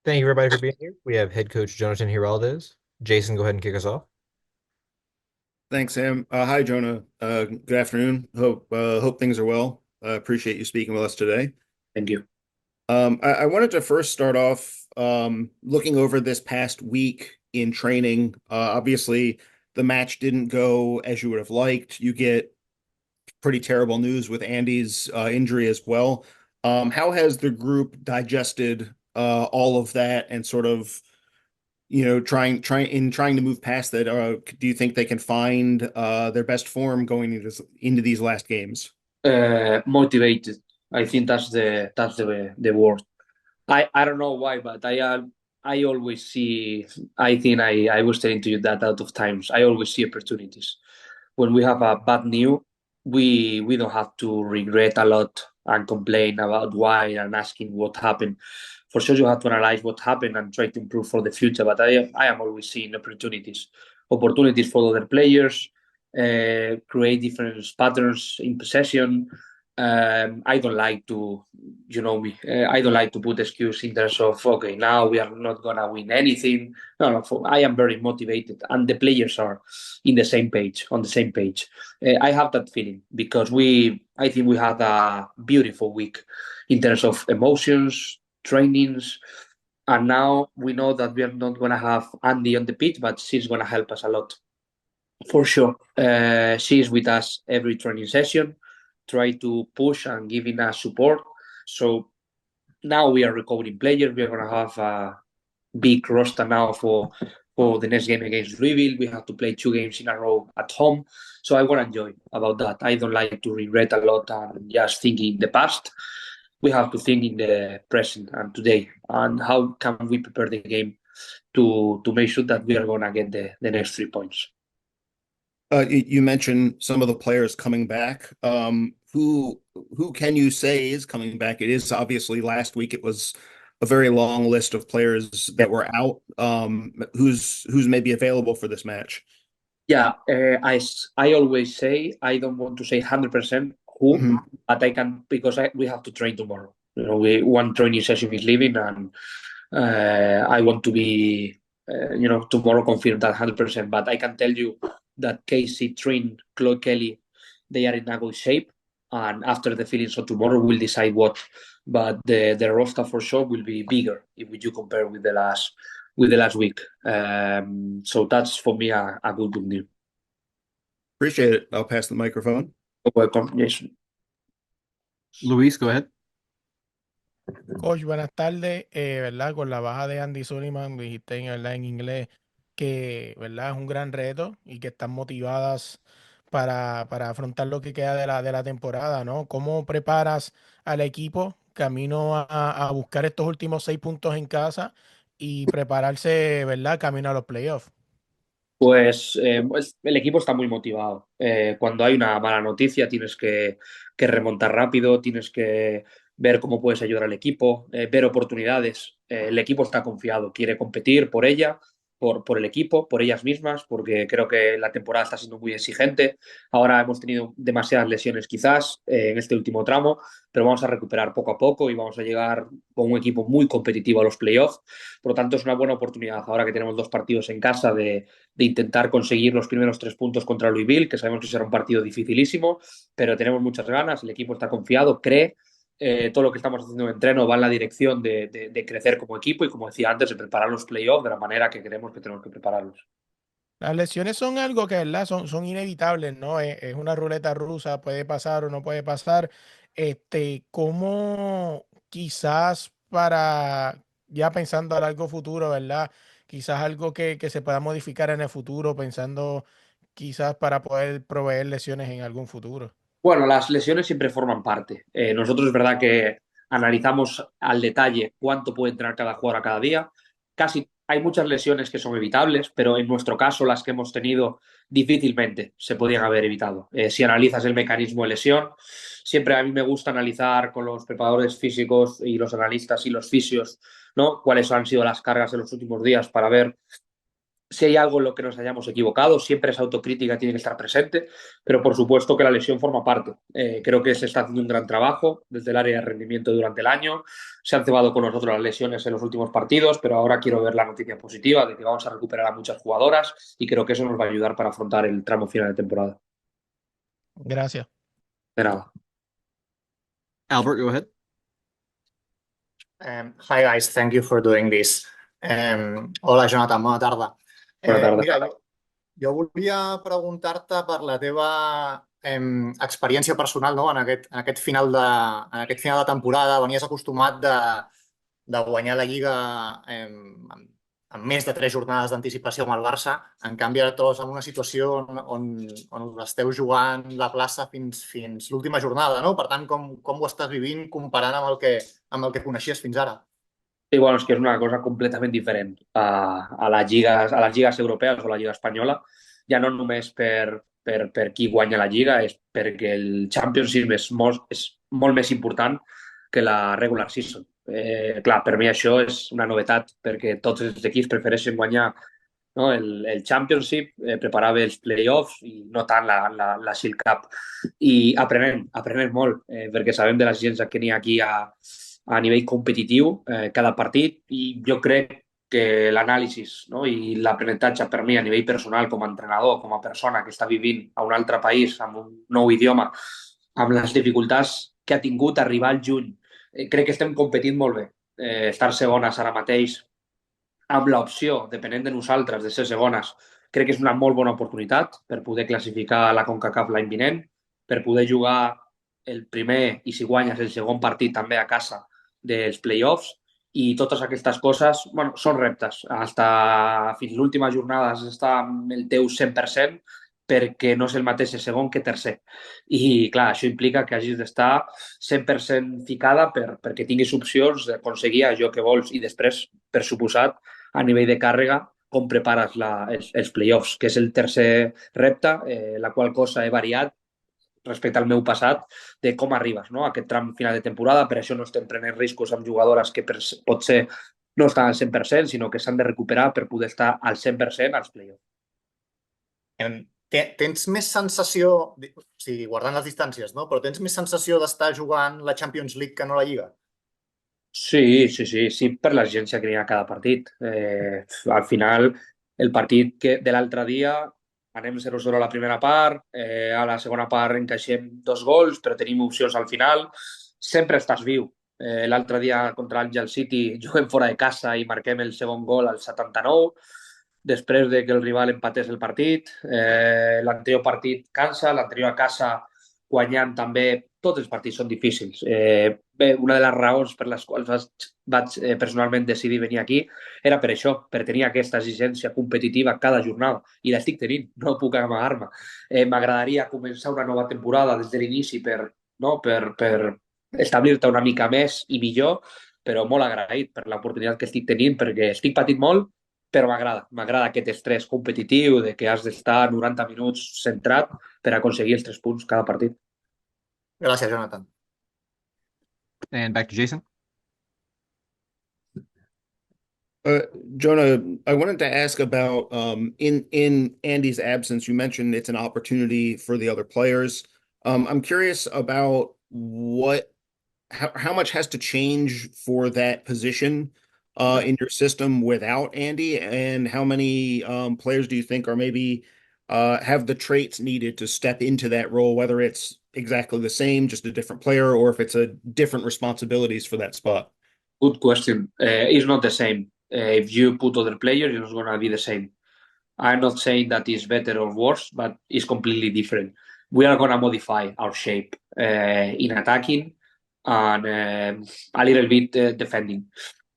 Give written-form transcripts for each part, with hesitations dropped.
Thank you, everybody, for being here. We have head coach Jonatan Giráldez. Jason, go ahead and kick us off. Thanks, Sam. Hi, Jonah. Good afternoon. Hope things are well. Appreciate you speaking with us today. Thank you. I wanted to first start off looking over this past week in training. Obviously, the match didn't go as you would have liked. You get pretty terrible news with Andy's injury as well. How has the group digested all of that and sort of trying to move past that? Do you think they can find their best form going into these last games? Motivated. I think that's the word. I don't know why, but I always see. I think I was telling to you that out of times. I always see opportunities. When we have a bad news, we don't have to regret a lot and complain about why and asking what happened. For sure, you have to analyze what happened and try to improve for the future. But I am always seeing opportunities for other players, create different patterns in possession. I don't like to, I don't like to put excuse in terms of, okay, now we are not gonna win anything. No, I am very motivated, and the players are in the same page, on the same page. I have that feeling because I think we had a beautiful week in terms of emotions, trainings, and now we know that we are not gonna have Andy on the pitch, but she's gonna help us a lot for sure. She is with us every training session, try to push and giving us support. So now we are recovering players. We are going to have a big roster now for the next game against Louisville. We have to play 2 games in a row at home. So I want to enjoy about that. I don't like to regret a lot and just think in the past. We have to think in the present and today. And how can we prepare the game to make sure that we are going to get the next 3 points? You mentioned some of the players coming back. Who can you say is coming back? It is obviously last week. It was a very long list of players that were out. Who's maybe available for this match? Yeah, I always say I don't want to say 100% who, Mhm. but I can because we have to train tomorrow. One training session is leaving, and I want to be, tomorrow confirmed that 100%. But I can tell you that Casey, Trin, Chloe Kelly, they are in a good shape, and after the feelings of tomorrow, we'll decide what. But the roster for sure will be bigger if you compare with the last week. So that's for me a good news. Appreciate it. I'll pass the microphone. Welcome, Jason. Luis, go ahead. Coach, buenas tardes. ¿Verdad? Con la baja de Andi Sullivan, dijiste ¿verdad? En inglés que ¿verdad? Es un gran reto y que están motivadas para afrontar lo que queda de la temporada, ¿no? ¿Cómo preparas al equipo camino a buscar estos últimos 6 puntos en casa y prepararse, ¿verdad? Camino a los playoffs? Pues el equipo está muy motivado. Cuando hay una mala noticia tienes que remontar rápido, tienes que ver cómo puedes ayudar al equipo, ver oportunidades. El equipo está confiado, quiere competir por ella, por el equipo, por ellas mismas, porque creo que la temporada está siendo muy exigente. Ahora hemos tenido demasiadas lesiones quizás en este último tramo, pero vamos a recuperar poco a poco y vamos a llegar con un equipo muy competitivo a los playoffs. Por lo tanto, es una buena oportunidad ahora que tenemos 2 partidos en casa de intentar conseguir los primeros 3 puntos contra Louisville, que sabemos que será un partido dificilísimo, pero tenemos muchas ganas, el equipo está confiado, cree, todo lo que estamos haciendo en entreno va en la dirección de crecer como equipo y, como decía antes, de preparar los playoffs de la manera que creemos que tenemos que prepararlos. Las lesiones son algo que, ¿verdad? Son inevitables, ¿no? Es una ruleta rusa, puede pasar o no puede pasar. ¿Cómo quizás para, ya pensando a largo futuro, ¿verdad? Quizás algo que se pueda modificar en el futuro, pensando quizás para poder proveer lesiones en algún futuro? Bueno, las lesiones siempre forman parte. Nosotros es verdad que analizamos al detalle cuánto puede entrenar cada jugador a cada día. Casi hay muchas lesiones que son evitables, pero en nuestro caso las que hemos tenido difícilmente se podían haber evitado. Si analizas el mecanismo de lesión, siempre a mí me gusta analizar con los preparadores físicos y los analistas y los fisios, ¿no? Cuáles han sido las cargas de los últimos días para ver si hay algo en lo que nos hayamos equivocado, siempre esa autocrítica tiene que estar presente, pero por supuesto que la lesión forma parte. Creo que se está haciendo un gran trabajo desde el área de rendimiento durante el año. Se han cebado con nosotros las lesiones en los últimos partidos, pero ahora quiero ver la noticia positiva de que vamos a recuperar a muchas jugadoras y creo que eso nos va a ayudar para afrontar el tramo final de temporada. Gracias. De nada. Albert, go ahead. Hi guys, thank you for doing this. Hola Jonathan, bona tarda. Bona tarda. Mira, jo volia preguntar-te per la teva experiència personal, no? En aquest final de temporada. Venies acostumat de guanyar la Lliga amb més de 3 jornades d'anticipació amb el Barça. En canvi, ara et trobes en una situació on esteu jugant la plaça fins l'última jornada, no? Per tant, com ho estàs vivint comparant amb el que coneixies fins ara? Sí, bueno, es que és una cosa completament diferent a les lligues europees o la Lliga espanyola, ja no només per qui guanya la Lliga, és perquè el Championship és molt més important que la regular season. Clar, per mi això és una novetat, perquè tots els equips prefereixen guanyar, no, el Championship, preparar bé els playoffs i no tant la Shield Cup. I aprenem molt, perquè sabem de l'exigència que n'hi ha aquí a nivell competitiu cada partit, i jo crec que l'anàlisi, no, i l'aprenentatge per mi a nivell personal com a entrenador, com a persona que està vivint a un altre país amb un nou idioma, amb les dificultats que ha tingut arribar al juny, crec que estem competint molt bé. Estar segones ara mateix amb l'opció, depenent de nosaltres, de ser segones, crec que és una molt bona oportunitat per poder classificar a la CONCACAF l'any vinent, per poder jugar el primer i si guanyes el segon partit també a casa dels play-offs, i totes aquestes coses, bueno, són reptes. Fins l'última jornada has d'estar amb el teu 100%, perquè no és el mateix el segon que tercer. I, clar, això implica que hagis d'estar 100% ficada perquè tinguis opcions d'aconseguir allò que vols. I després, per suposat, a nivell de càrrega, com prepares els play-offs, que és el tercer repte, la qual cosa he variat respecte al meu passat, de com arribes, no, a aquest tram final de temporada. Per això no estem prenent riscos amb jugadores que potser no estan al 100%, sinó que s'han de recuperar per poder estar al 100% als play-offs. Tens més sensació, o sigui, guardant les distàncies, no? Però tens més sensació d'estar jugant la Champions League que no la Lliga? Sí, per l'exigència que hi ha a cada partit. Al final, el partit de l'altre dia, anem 0-0 a la primera part, a la segona part encaixem 2 gols, però tenim opcions al final. Sempre estàs viu. L'altre dia contra l'Angel City juguem fora de casa i marquem el segon gol al 79, després de que el rival empatés el partit. L'anterior partit cansa, l'anterior a casa guanyant també. Tots els partits són difícils. Bé, una de les raons per les quals vaig personalment decidir venir aquí era per això, per tenir aquesta exigència competitiva cada jornada, i l'estic tenint, no puc amagar-me. M'agradaria començar una nova temporada des de l'inici per establir-te una mica més i millor, però molt agraït per l'oportunitat que estic tenint, perquè estic patint molt, però m'agrada aquest estrès competitiu de que has d'estar 90 minuts centrat per aconseguir els 3 punts cada partit. Gràcies, Jonathan. And back to Jason. Jonah, I wanted to ask about in Andy's absence, you mentioned it's an opportunity for the other players. I'm curious about how much has to change for that position in your system without Andy, and how many players do you think are maybe have the traits needed to step into that role, whether it's exactly the same, just a different player, or if it's a different responsibilities for that spot? Good question. It's not the same. If you put other players, it's going to be the same. I'm not saying that it's better or worse, but it's completely different. We are going to modify our shape in attacking and a little bit defending,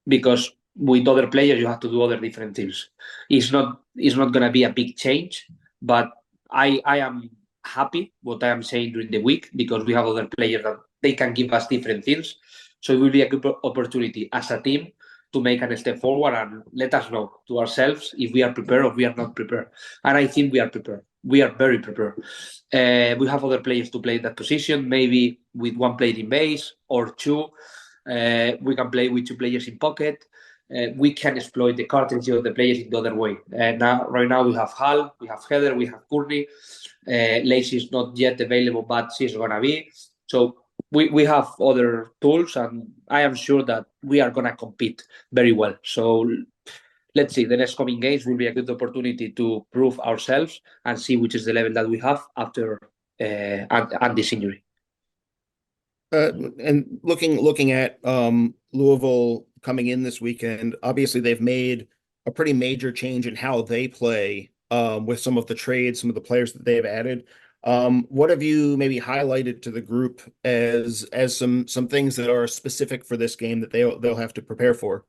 because with other players you have to do other different things. It's not going to be a big change, but I am happy what I am saying during the week, because we have other players that they can give us different things. So it will be a good opportunity as a team to make a step forward and let us know to ourselves if we are prepared or we are not prepared. And I think we are prepared. We are very prepared. We have other players to play that position, maybe with one player in base or 2. We can play with 2 players in pocket. we can exploit the cartilage of the players in the other way. Right now we have Hal, we have Heather, we have Courtney. Lacey is not yet available, but she's gonna be. So we have other tools, and I am sure that we are gonna compete very well. So let's see, the next coming games will be a good opportunity to prove ourselves and see which is the level that we have after Andy's injury. And looking at Louisville coming in this weekend, obviously they've made a pretty major change in how they play with some of the trades, some of the players that they've added. What have you maybe highlighted to the group as some things that are specific for this game that they'll have to prepare for?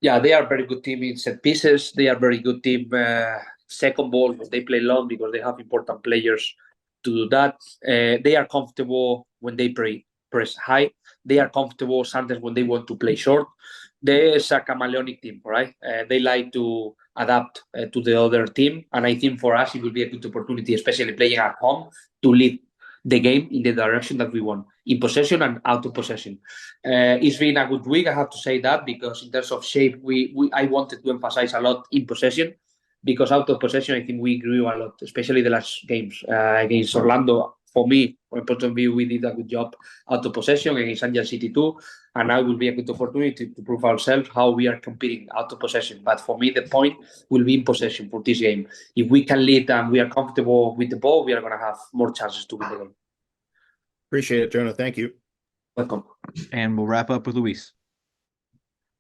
Yeah, they are a very good team in set pieces. They are a very good team second ball when they play long because they have important players to do that. They are comfortable when they press high. They are comfortable sometimes when they want to play short. There's a chameleonic team, right? They like to adapt to the other team. And I think for us, it will be a good opportunity, especially playing at home, to lead the game in the direction that we want, in possession and out of possession. It's been a good week, I have to say that, because in terms of shape, I wanted to emphasize a lot in possession, because out of possession, I think we grew a lot, especially the last games against Orlando. For me, from my point of view, we did a good job out of possession against Angel City too, and now will be a good opportunity to prove ourselves how we are competing out of possession. But for me, the point will be in possession for this game. If we can lead and we are comfortable with the ball, we are going to have more chances to win the game. Appreciate it, Jonah. Thank you. Welcome. And we'll wrap up with Luis.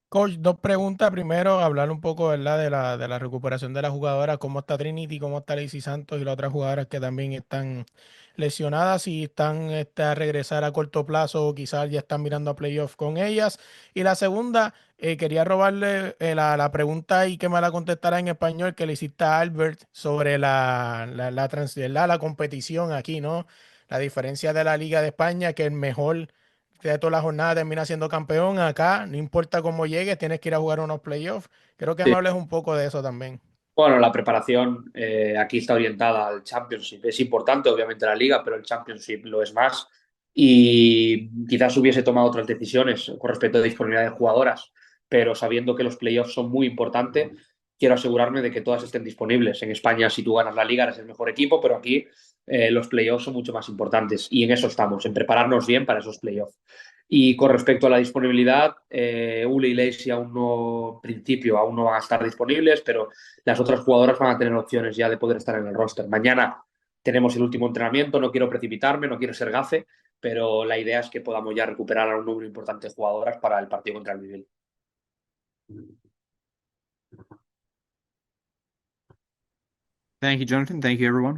Coach, dos preguntas. Primero, hablar un poco, ¿verdad?, de la recuperación de la jugadora, cómo está Trinity, cómo está Lacey Santos y las otras jugadoras que también están lesionadas y están a regresar a corto plazo o quizás ya están mirando a playoff con ellas. Y la segunda, quería robarle la pregunta y que me la contestara en español que le hiciste a Albert sobre la competición aquí, ¿no? La diferencia de la Liga de España, que el mejor de toda la jornada termina siendo campeón. Acá, no importa cómo llegues, tienes que ir a jugar unos playoffs. Creo que Sí. me hables un poco de eso también. Bueno, la preparación aquí está orientada al Championship. Es importante, obviamente, la Liga, pero el Championship lo es más. Y quizás hubiese tomado otras decisiones con respecto a disponibilidad de jugadoras, pero sabiendo que los playoffs son muy importantes, quiero asegurarme de que todas estén disponibles. En España, si tú ganas la Liga, eres el mejor equipo, pero aquí los playoffs son mucho más importantes. Y en eso estamos, en prepararnos bien para esos playoffs. Y con respecto a la disponibilidad, Ule y Lacey aún no van a estar disponibles, pero las otras jugadoras van a tener opciones ya de poder estar en el roster. Mañana tenemos el último entrenamiento, no quiero precipitarme, no quiero ser gafe, pero la idea es que podamos ya recuperar a un número importante de jugadoras para el partido contra el Louisville. Thank you, Jonathan. Thank you, everyone.